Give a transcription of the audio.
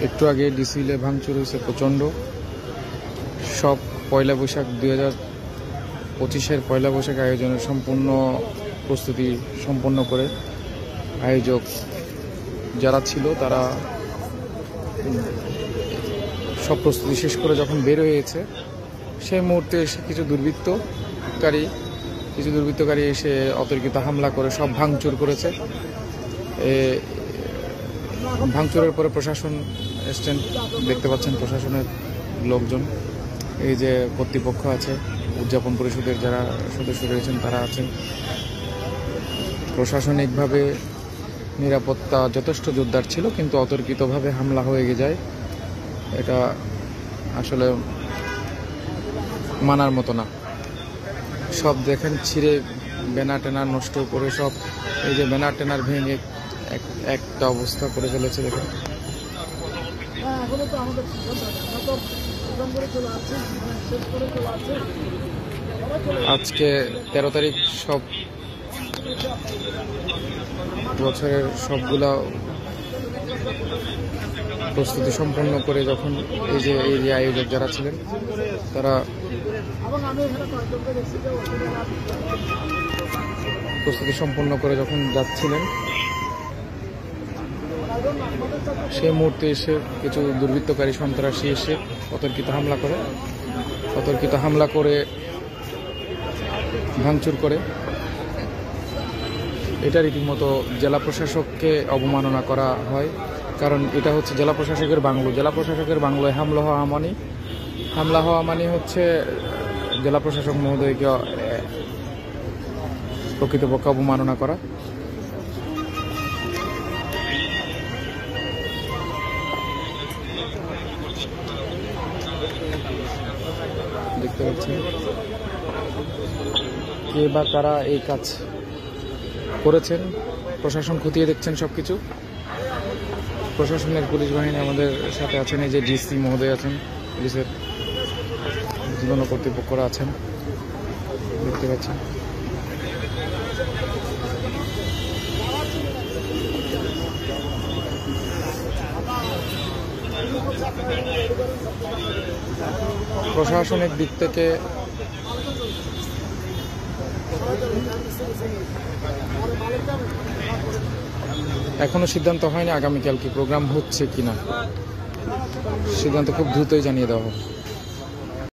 একটু আগে ডিসিলে ভাঙচুর হয়েছে প্রচণ্ড। সব পয়লা বৈশাখ 2025-এর পয়লা বৈশাখ আয়োজনের সম্পূর্ণ প্রস্তুতি সম্পন্ন করে আয়োজক যারা ছিল তারা সব প্রস্তুতি শেষ করে যখন বের হয়েছে সেই মুহূর্তে এসে কিছু দুর্বৃত্তকারী এসে অতর্কিত হামলা করে সব ভাঙচুর করেছে। ভাঙচুরের পরে প্রশাসন এসছেন, দেখতে পাচ্ছেন প্রশাসনের লোকজন, এই যে কর্তৃপক্ষ আছে, উদযাপন পরিষদের যারা সদস্য রয়েছেন তারা আছেন। প্রশাসনিকভাবে নিরাপত্তা যথেষ্ট জোরদার ছিল, কিন্তু অতর্কিতভাবে হামলা হয়ে যায়, এটা আসলে মানার মতো না। সব দেখেন ছিঁড়ে ব্যানার ট্যানার নষ্ট করে সব, এই যে ব্যানার ট্যানার ভেঙে একটা অবস্থা করে ফেলেছে দেখেন। আজকে 13 তারিখ, সব বছরের সবগুলা প্রস্তুতি সম্পন্ন করে যখন এই যে আয়োজক যারা ছিলেন তারা প্রস্তুতি সম্পন্ন করে যখন যাচ্ছিলেন সেই মুহূর্তে এসে কিছু দুর্বৃত্তকারী সন্ত্রাসী এসে অতর্কিত হামলা করে ভাঙচুর করে। এটা রীতিমতো জেলা প্রশাসককে অবমাননা করা হয়, কারণ এটা হচ্ছে জেলা প্রশাসকের বাংলো। জেলা প্রশাসকের বাংলোয় হামলা হওয়া মানে হচ্ছে জেলা প্রশাসক মহোদয়কে প্রকৃতপক্ষে অবমাননা করা। দেখতে পাচ্ছেন কে বা কারা এই কাজ করেছেন। প্রশাসন খতিয়ে দেখছেন সবকিছু। প্রশাসনের পুলিশ বাহিনী আমাদের সাথে আছেন, এই যে ডিসি মহোদয় আছেন, পুলিশের বিভিন্ন কর্তৃপক্ষরা আছেন, দেখতে পাচ্ছেন। প্রশাসনিক দিক থেকে এখনো সিদ্ধান্ত হয়নি আগামীকাল কি প্রোগ্রাম হচ্ছে কিনা, সিদ্ধান্ত খুব দ্রুতই জানিয়ে দেওয়া হবে।